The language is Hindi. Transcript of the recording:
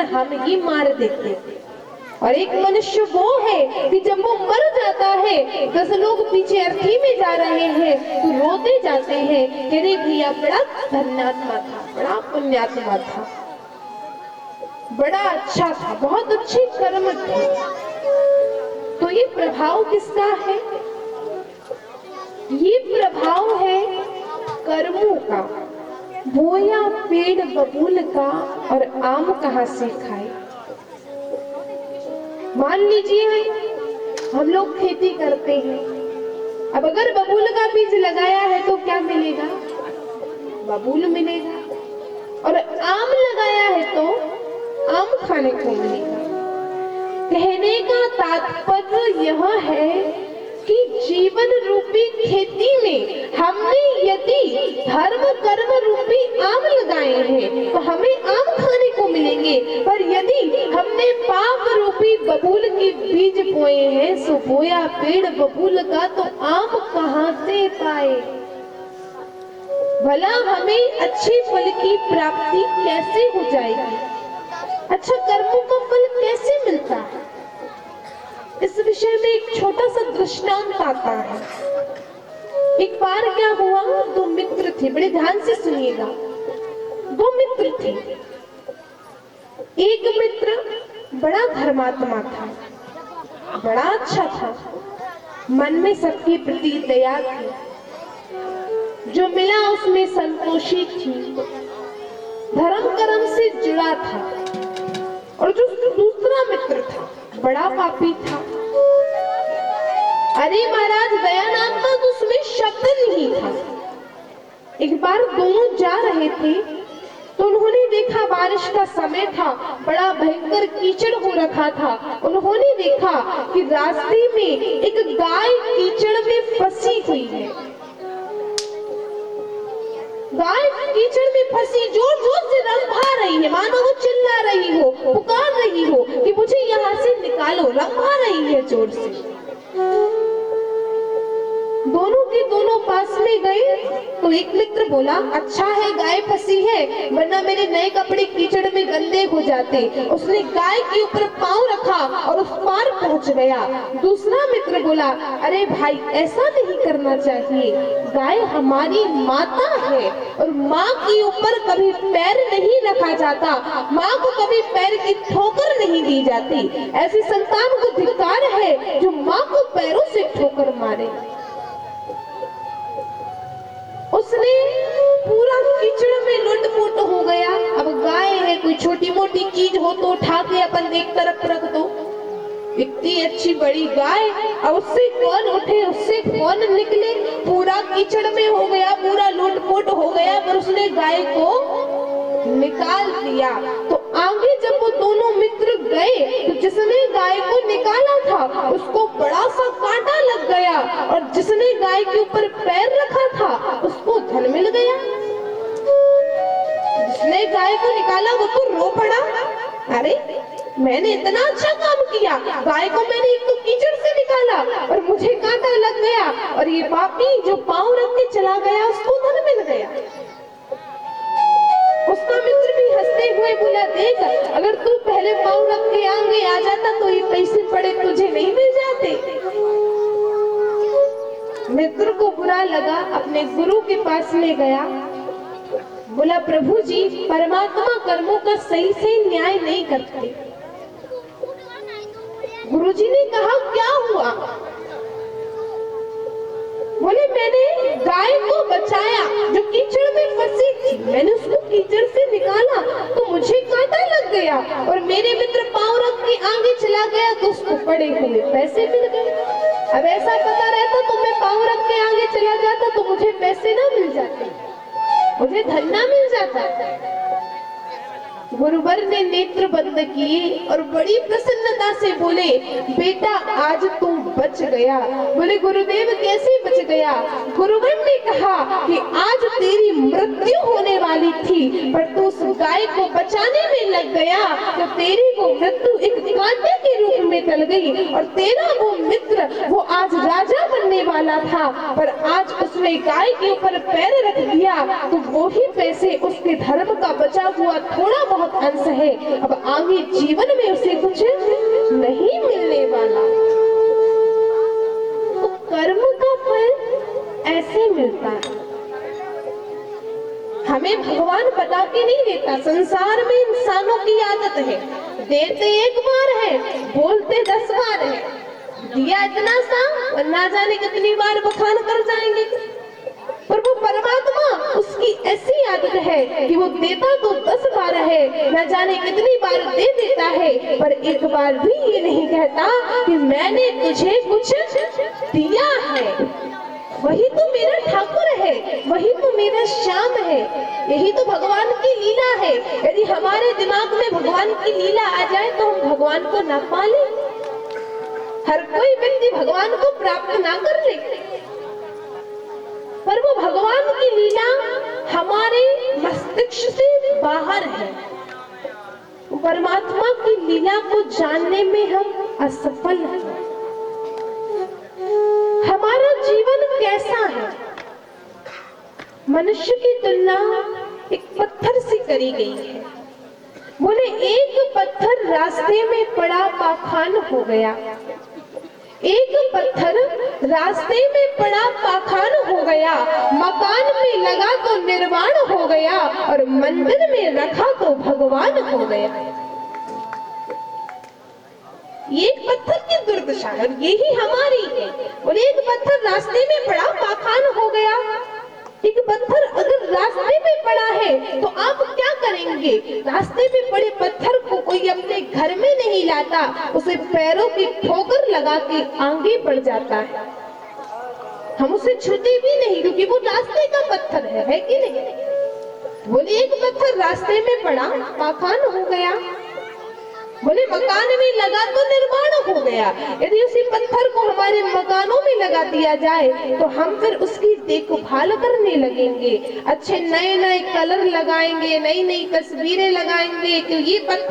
हम ही मार देते हैं। और एक मनुष्य वो है कि जब वो मर जाता है 10 लोग पीछे अर्थी में जा रहे हैं तो रोते जाते हैं कि अरे भैया बड़ा धन्यात्मा था, बड़ा पुण्यात्मा था, बड़ा अच्छा था, बहुत अच्छे कर्म थे। तो ये प्रभाव किसका है? ये प्रभाव है कर्मों का। बोया पेड़ बबूल का और आम कहां से खाए। मान लीजिए हम लोग खेती करते हैं, अब अगर बबूल का बीज लगाया है तो क्या मिलेगा? बबूल मिलेगा। और आम लगाया है तो आम खाने को मिलेगा। कहने का तात्पर्य यह है कि जीवन रूपी खेती में हमने यदि धर्म कर्म रूपी आम लगाए हैं तो हमें आम खाने को मिलेंगे, पर यदि हमने पाप रूपी बबूल के बीज बोए हैं सो बोया पेड़ बबूल का तो आम कहां से पाए। भला हमें अच्छे फल की प्राप्ति कैसे हो जाएगी? अच्छा कर्मों का फल कैसे मिलता है? इस विषय में एक छोटा सा दृष्टांत आता है। एक बार क्या हुआ, दो मित्र थे, बड़े ध्यान से सुनिएगा। दो मित्र थे। एक मित्र बड़ा धर्मात्मा था, बड़ा अच्छा था, मन में सबके प्रति दया थी, जो मिला उसमें संतोषी थी, धर्म कर्म से जुड़ा था। और जो दूसरा मित्र था बड़ा पापी था। अरे महाराज दया नाम का तो उसमें शब्द नहीं था। एक बार दोनों जा रहे थे तो उन्होंने देखा बारिश का समय था, बड़ा भयंकर कीचड़ हो रखा था। उन्होंने देखा कि रास्ते में एक गाय कीचड़ में फंसी हुई है। गाय कीचड़ में फंसी जोर जोर से रंभा रही है, मानो वो चिल्ला रही हो, पुकार रही हो कि मुझे यहाँ से निकालो, रंभा रही है जोर से। दोनों के दोनों पास में गए तो एक मित्र बोला अच्छा है गाय फंसी है, वरना मेरे नए कपड़े कीचड़ में गंदे हो जाते। उसने गाय के ऊपर पांव रखा और उस पार पहुंच गया। दूसरा मित्र बोला अरे भाई ऐसा नहीं करना चाहिए, गाय हमारी माता है और माँ के ऊपर कभी पैर नहीं रखा जाता, माँ को कभी पैर की ठोकर नहीं दी जाती। ऐसी संतान को धिक्कार है जो माँ को पैरों से ठोकर मारे। उसने पूरा कीचड़ में लुटपुट हो गया। अब गाय है, कोई छोटी मोटी चीज हो तो उठा के अपन एक तरफ रख दो, इतनी अच्छी बड़ी गाय, अब उससे कौन उठे, उससे कौन निकले, पूरा कीचड़ में हो गया, पूरा लुटपुट हो गया। पर उसने गाय को निकाल दिया। तो आगे जब वो दोनों मित्र गए तो जिसने गाय को निकाला था उसको बड़ा सा कांटा लग गया, और जिसने गाय के ऊपर पैर रखा था उसको धन मिल गया। जिसने गाय को निकाला वो तो रो पड़ा, अरे मैंने इतना अच्छा काम किया, गाय को मैंने एक तो कीचड़ से निकाला और मुझे कांटा लग गया, और ये पापी जो पांव रख के चला गया उसको धन मिल गया। उसका मित्र भी हंसते हुए बोला देख, अगर तू पहले पांव रख के आगे आ जाता तो ये पैसे पड़े तुझे नहीं मिल जाते। मित्र को बुरा लगा, अपने गुरु के पास में गया, बोला प्रभु जी परमात्मा कर्मों का सही से न्याय नहीं करते। गुरुजी ने कहा क्या हुआ? बोले मैंने गाय को बचाया जो कीचड़ में फंसी थी, मैंने उसको कीचड़ से निकाला तो मुझे कांटा लग गया, और मेरे मित्र पांव रख के आगे चला गया तो उसको पड़े हुए पैसे मिल गए। अब ऐसा पता रहता तो मैं पांव रख के आगे चला जाता तो मुझे पैसे ना मिल जाते, मुझे धन ना मिल जाता। गुरुवर ने नेत्र बंद किए और बड़ी प्रसन्नता से बोले बेटा आज तू बच गया। बोले गुरुदेव कैसे बच गया? गुरुवर ने कहा कि आज तेरी मृत्यु होने वाली थी, पर तू उस गाय को बचाने में लग गया तो तेरी वो मृत्यु एक कांटे के रूप में टल गई, और तेरा वो मित्र वो आज राजा बनने वाला था, पर आज उसने गाय के ऊपर पैर रख दिया तो वो ही पैसे उसके धर्म का बचा हुआ थोड़ा बहुत बहुत अंश है, अब आगे जीवन में उसे कुछ नहीं मिलने वाला। तो कर्म का फल ऐसे मिलता है, हमें भगवान बता के नहीं देता। संसार में इंसानों की आदत है, देते एक बार है, बोलते 10 बार है। दिया इतना सा और ना जाने कितनी बार बखान कर जाएंगे। पर वो परमात्मा, उसकी ऐसी आदत है कि वो देता तो 10 बार है, न जाने कितनी बार दे देता है, पर एक बार भी ये नहीं कहता कि मैंने तुझे कुछ दिया है। वही तो मेरा ठाकुर है, वही तो मेरा श्याम है। यही तो भगवान की लीला है। यदि हमारे दिमाग में भगवान की लीला आ जाए तो हम भगवान को ना पाले। हर कोई व्यक्ति भगवान को प्राप्त ना कर ले, पर वो भगवान की लीला हमारे मस्तिष्क से बाहर है। परमात्मा की लीला को जानने में हम असफल हैं। हमारा जीवन कैसा है? मनुष्य की तुलना एक पत्थर से करी गई है। बोले एक पत्थर रास्ते में पड़ा पाखान हो गया, एक पत्थर रास्ते में पड़ा पाखान हो गया, मकान में लगा तो निर्वाण हो गया, और मंदिर में रखा तो भगवान हो गया। ये एक पत्थर की दुर्दशा है, यही हमारी है। और एक पत्थर रास्ते में पड़ा पाखान हो गया। एक पत्थर अगर रास्ते में पड़ा है तो आप क्या करेंगे? रास्ते में पड़े पत्थर को कोई अपने घर में नहीं लाता, उसे पैरों की ठोकर लगा के आगे बढ़ जाता है। हम उसे छूते भी नहीं, क्योंकि वो रास्ते का पत्थर है कि नहीं? बोले एक पत्थर रास्ते में पड़ा पाखान हो गया, बोले मकान में लगा तो निर्माण हो गया। यदि उसी पत्थर को हमारे मकानों में लगा दिया जाए तो हम फिर उसकी देखभाल करने लगेंगे, अच्छे नए नए कलर लगाएंगे, नई नई तस्वीरें लगाएंगे कि ये पत्थर